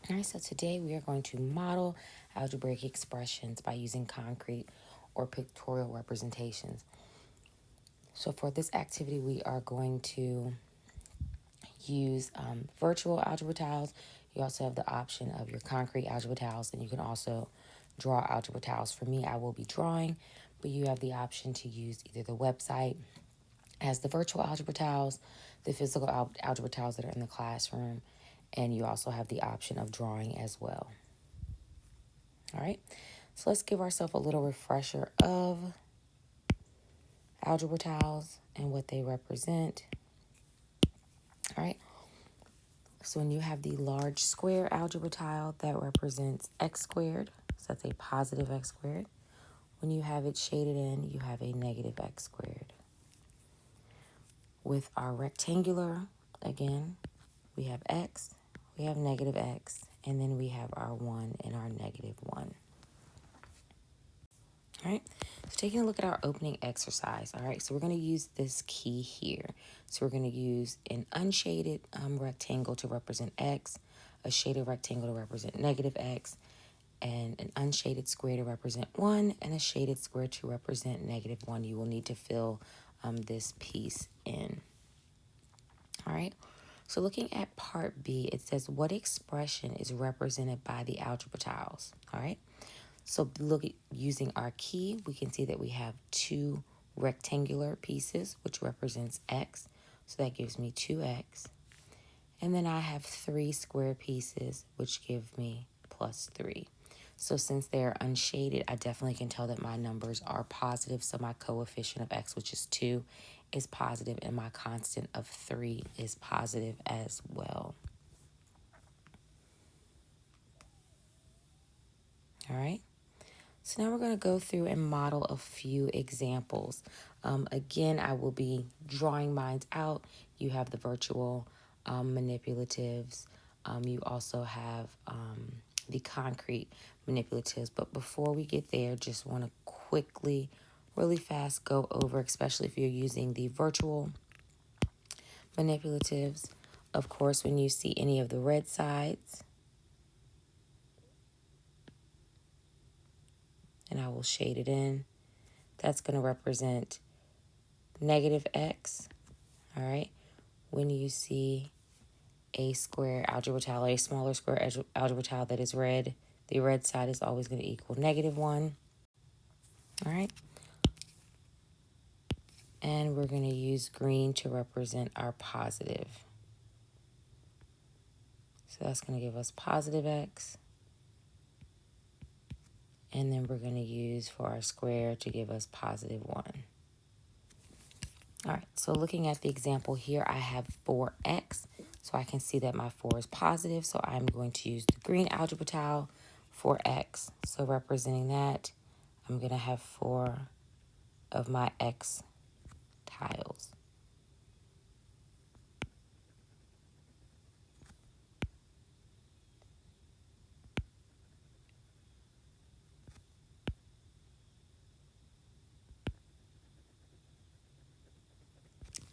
All right, so today we are going to model algebraic expressions by using concrete or pictorial representations. So for this activity, we are going to use virtual algebra tiles. You also have the option of your concrete algebra tiles, and you can also draw algebra tiles. For me, I will be drawing, but you have the option to use either the website as the virtual algebra tiles, the physical algebra tiles that are in the classroom, and you also have the option of drawing as well. All right, so let's give ourselves a little refresher of algebra tiles and what they represent. All right, so when you have the large square algebra tile, that represents x squared, so that's a positive x squared. When you have it shaded in, you have a negative x squared. With our rectangular, again, we have x, we have negative x, and then we have our 1 and our negative 1. All right, so taking a look at our opening exercise. All right, so we're going to use this key here. So we're going to use an unshaded rectangle to represent x, a shaded rectangle to represent negative x, and an unshaded square to represent 1, and a shaded square to represent negative 1. You will need to fill this piece in. All right, so looking at part B, it says what expression is represented by the algebra tiles. All right, so using our key, we can see that we have 2 rectangular pieces, which represents x. So that gives me 2x. And then I have 3 square pieces, which give me plus 3. So since they're unshaded, I definitely can tell that my numbers are positive. So my coefficient of x, which is 2, is positive, and my constant of 3 is positive as well. All right. So now we're going to go through and model a few examples. Again, I will be drawing mine out. You have the virtual manipulatives. You also have the concrete manipulatives. But before we get there, just want to quickly, really fast go over, especially if you're using the virtual manipulatives. Of course, when you see any of the red sides, and I will shade it in, that's going to represent negative x. All right, when you see a square algebra tile, a smaller square algebra tile that is red, the red side is always going to equal negative 1. All right, and we're going to use green to represent our positive. So that's going to give us positive x. And then we're going to use for our square to give us positive 1. All right, so looking at the example here, I have 4x. So I can see that my 4 is positive. So I'm going to use the green algebra tile for x. So representing that, I'm going to have 4 of my x tiles.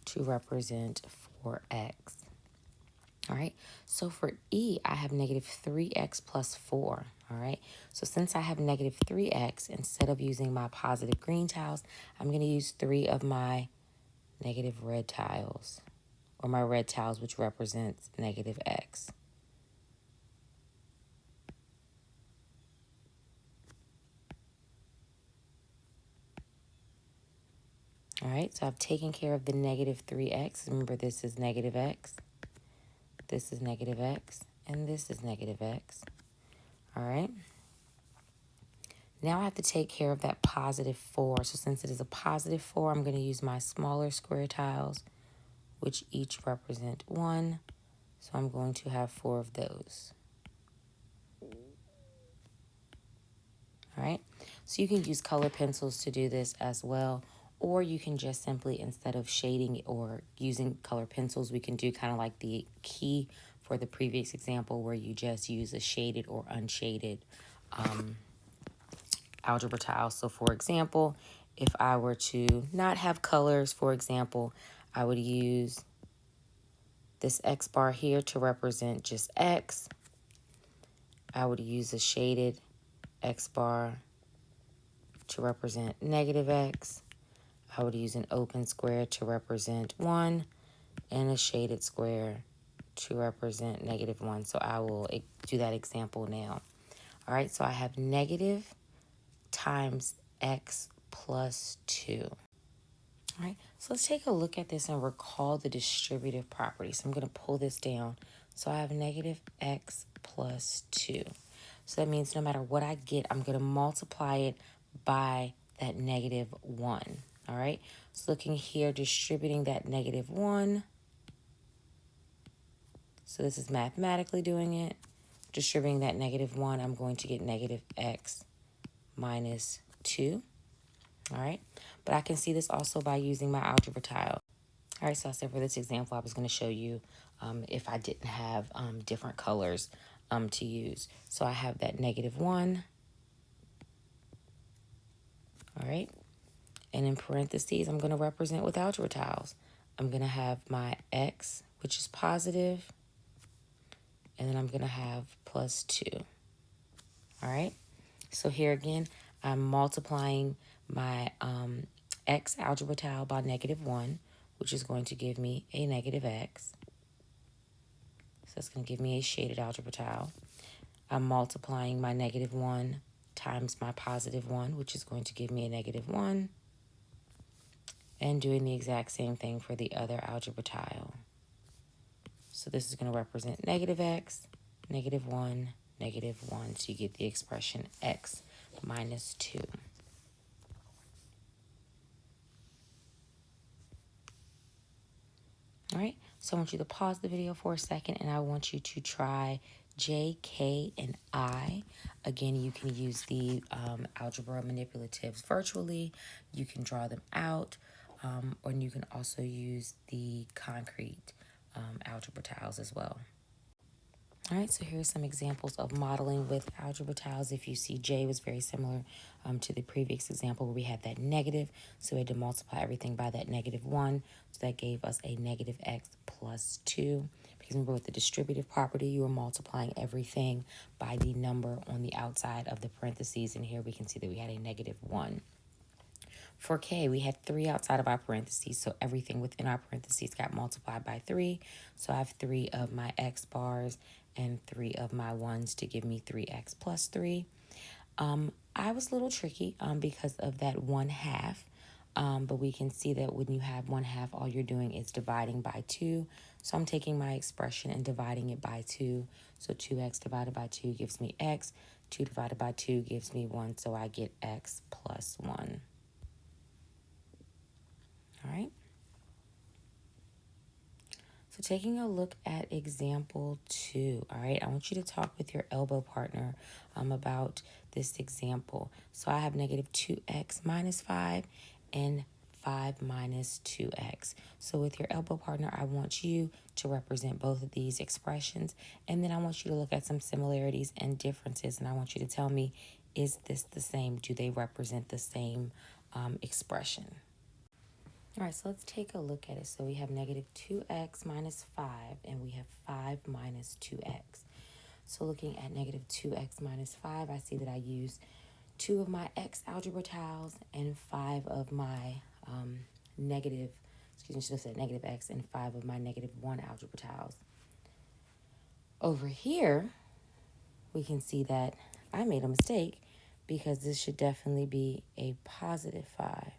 To represent 4x. All right, so for E, I have negative 3x plus 4. All right, so since I have negative 3x, instead of using my positive green tiles, I'm going to use 3 of my negative red tiles, or my red tiles, which represents negative x. All right, so I've taken care of the negative 3x. Remember, this is negative x, this is negative x, and this is negative x. All right. Now I have to take care of that positive 4. So since it is a positive 4, I'm going to use my smaller square tiles, which each represent 1. So I'm going to have 4 of those. All right. So you can use color pencils to do this as well. Or you can just simply, instead of shading or using color pencils, we can do kind of like the key for the previous example where you just use a shaded or unshaded algebra tile. So for example, if I were to not have colors, for example, I would use this X bar here to represent just X. I would use a shaded x bar to represent negative x. I would use an open square to represent 1 and a shaded square to represent negative 1. So I will do that example now. All right, so I have negative times x plus 2. All right, so let's take a look at this and recall the distributive property. So I'm going to pull this down. So I have negative x plus 2. So that means no matter what I get, I'm going to multiply it by that negative 1. All right, so looking here, distributing that negative 1. So this is mathematically doing it. Distributing that negative 1, I'm going to get negative x minus 2. All right, but I can see this also by using my algebra tile. All right, so I said for this example, I was going to show you if I didn't have different colors to use. So I have that negative 1. All right, and in parentheses, I'm going to represent with algebra tiles. I'm going to have my x, which is positive, and then I'm going to have plus 2. All right, so here again, I'm multiplying my x algebra tile by negative 1, which is going to give me a negative x. So that's going to give me a shaded algebra tile. I'm multiplying my negative 1 times my positive 1, which is going to give me a negative 1. And doing the exact same thing for the other algebra tile. So this is going to represent negative x, negative 1, negative 1. So you get the expression x minus 2. All right, so I want you to pause the video for a second, and I want you to try J, K, and I. Again, you can use the algebra manipulatives virtually. You can draw them out, or you can also use the concrete algebra tiles as well. All right, so here's some examples of modeling with algebra tiles. If you see, J was very similar to the previous example where we had that negative. So we had to multiply everything by that negative 1. So that gave us a negative x plus 2. Because remember, with the distributive property, you were multiplying everything by the number on the outside of the parentheses. And here we can see that we had a negative 1. For K, we had 3 outside of our parentheses, so everything within our parentheses got multiplied by 3. So I have 3 of my x bars and 3 of my 1s to give me 3x plus 3. I was a little tricky because of that 1/2, but we can see that when you have 1/2, all you're doing is dividing by 2. So I'm taking my expression and dividing it by 2. So 2x divided by 2 gives me x. 2 divided by 2 gives me 1, so I get x plus 1. All right. So taking a look at example 2, all right, I want you to talk with your elbow partner about this example. So I have negative 2x minus 5 and 5 minus 2x. So with your elbow partner, I want you to represent both of these expressions, and then I want you to look at some similarities and differences, and I want you to tell me, is this the same? Do they represent the same expression? All right, so let's take a look at it. So we have negative 2x minus 5, and we have 5 minus 2x. So looking at negative 2x minus 5, I see that I use 2 of my x algebra tiles and 5 of my negative x and 5 of my negative 1 algebra tiles. Over here, we can see that I made a mistake because this should definitely be a positive 5.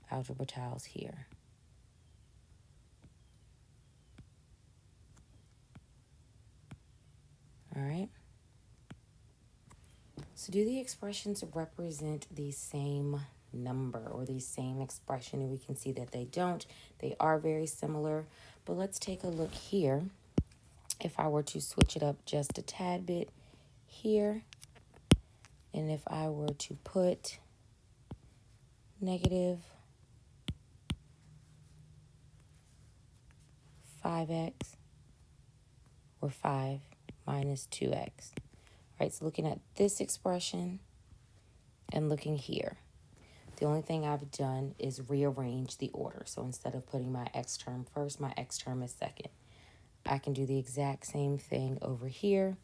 Algebra tiles here. All right. So do the expressions represent the same number or the same expression? And we can see that they don't. They are very similar. But let's take a look here. If I were to switch it up just a tad bit here, and if I were to put negative 5x or 5 minus 2x. All right, so looking at this expression and looking here, the only thing I've done is rearrange the order. So instead of putting my x term first, my x term is second. I can do the exact same thing over here.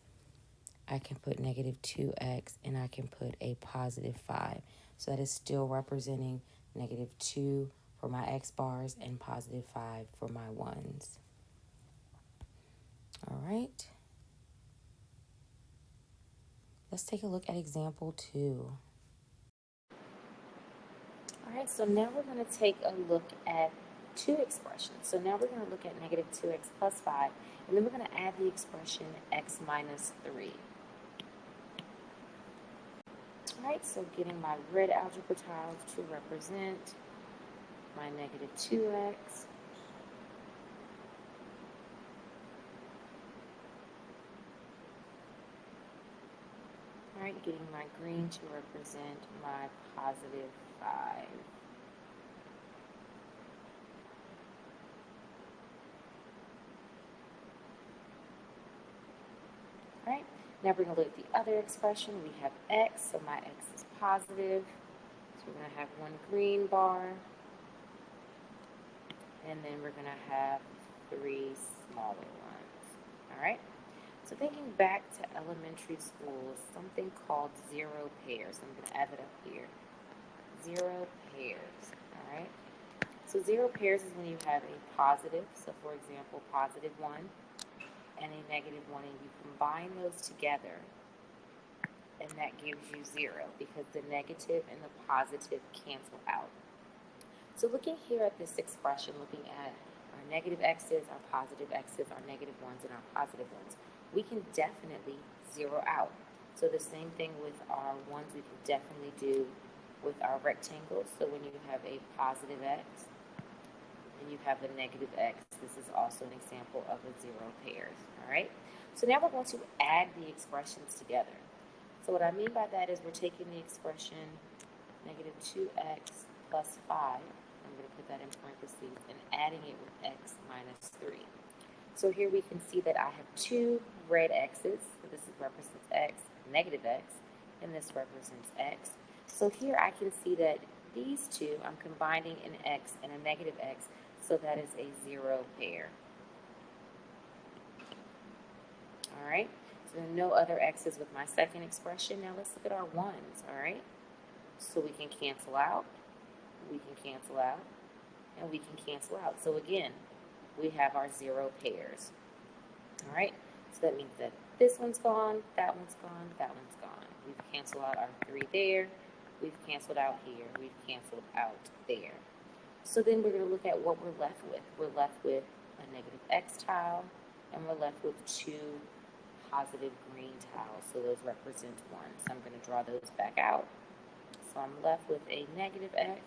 I can put negative 2x, and I can put a positive 5. So that is still representing negative 2 for my x bars and positive 5 for my ones. All right. Let's take a look at example 2. All right, so now we're going to take a look at two expressions. So now we're going to look at negative 2x plus 5, and then we're going to add the expression x minus 3. All right, so getting my red algebra tiles to represent my negative 2x. All right, getting my green to represent my positive 5. All right, now we're going to look at the other expression. We have x, so my x is positive. So we're going to have one green bar, and then we're going to have 3 smaller ones. All right, so thinking back to elementary school, something called zero pairs. I'm going to add it up here. Zero pairs. All right, so zero pairs is when you have a positive, so for example, positive 1 and a negative 1, and you combine those together, and that gives you 0 because the negative and the positive cancel out. So looking here at this expression, looking at our negative x's, our positive x's, our negative 1s, and our positive 1s, we can definitely 0 out. So the same thing with our 1s, we can definitely do with our rectangles. So when you have a positive x and you have a negative x, this is also an example of a 0 pairs. All right, so now we're going to add the expressions together. So what I mean by that is we're taking the expression negative 2x plus 5, I'm going to put that in parentheses, and adding it with x minus 3. So here we can see that I have 2 red x's, so this represents x, negative x, and this represents x. So here I can see that these two, I'm combining an x and a negative x, so that is a 0 pair. All right, so there are no other x's with my second expression. Now let's look at our 1s, all right? So we can cancel out, we can cancel out, and we can cancel out. So again, we have our 0 pairs. All right, so that means that this one's gone, that one's gone, that one's gone. We've canceled out our 3 there, we've canceled out here, we've canceled out there. So then we're going to look at what we're left with. We're left with a negative x tile, and we're left with 2 positive green tiles. So those represent 1. So I'm going to draw those back out. So I'm left with a negative x,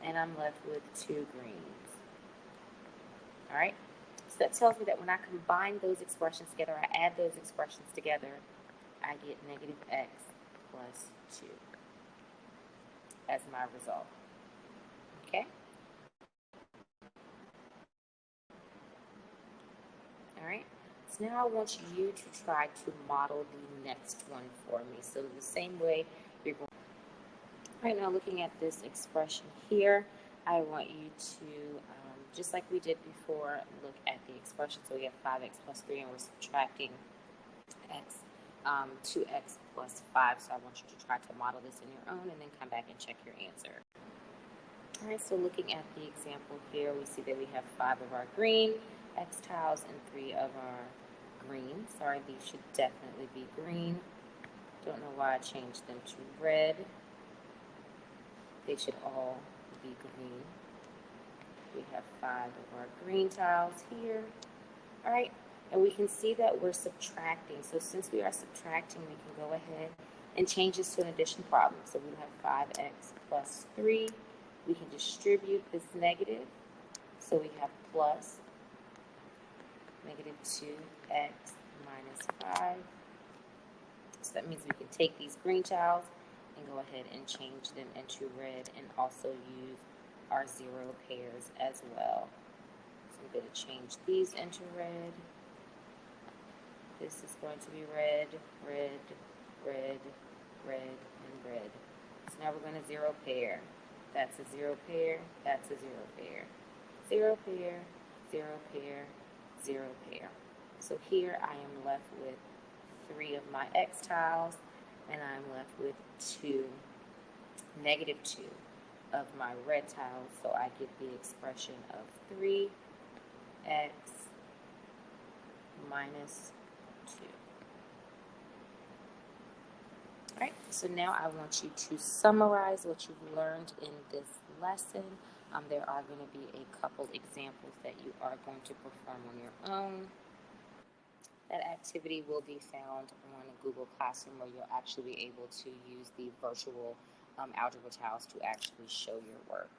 and I'm left with 2 greens. All right, so that tells me that when I combine those expressions together, I add those expressions together, I get negative x plus 2 as my result. Okay? All right, so now I want you to try to model the next one for me. So the same way you're going. Right now, looking at this expression here, I want you to, just like we did before, look at the expression. So we have 5x plus 3, and we're subtracting x, 2x plus 5. So I want you to try to model this in your own and then come back and check your answer. All right, so looking at the example here, we see that we have 5 of our green x tiles and 3 of our green. Sorry, these should definitely be green. Don't know why I changed them to red. They should all be green. We have 5 of our green tiles here. All right, and we can see that we're subtracting. So since we are subtracting, we can go ahead and change this to an addition problem. So we have 5x plus 3. We can distribute this negative. So we have plus negative 2x minus 5. So that means we can take these green tiles and go ahead and change them into red, and also use our 0 pairs as well. So I'm going to change these into red. This is going to be red, red, red, red, and red. So now we're going to 0 pair. That's a 0 pair, that's a 0 pair. 0 pair, 0 pair, 0 pair. So here I am left with 3 of my X tiles, and I'm left with 2, -2 of my red tiles, so I get the expression of 3x minus 2. All right, so now I want you to summarize what you've learned in this lesson. There are going to be a couple examples that you are going to perform on your own. That activity will be found on Google Classroom, where you'll actually be able to use the virtual algebra tiles to actually show your work.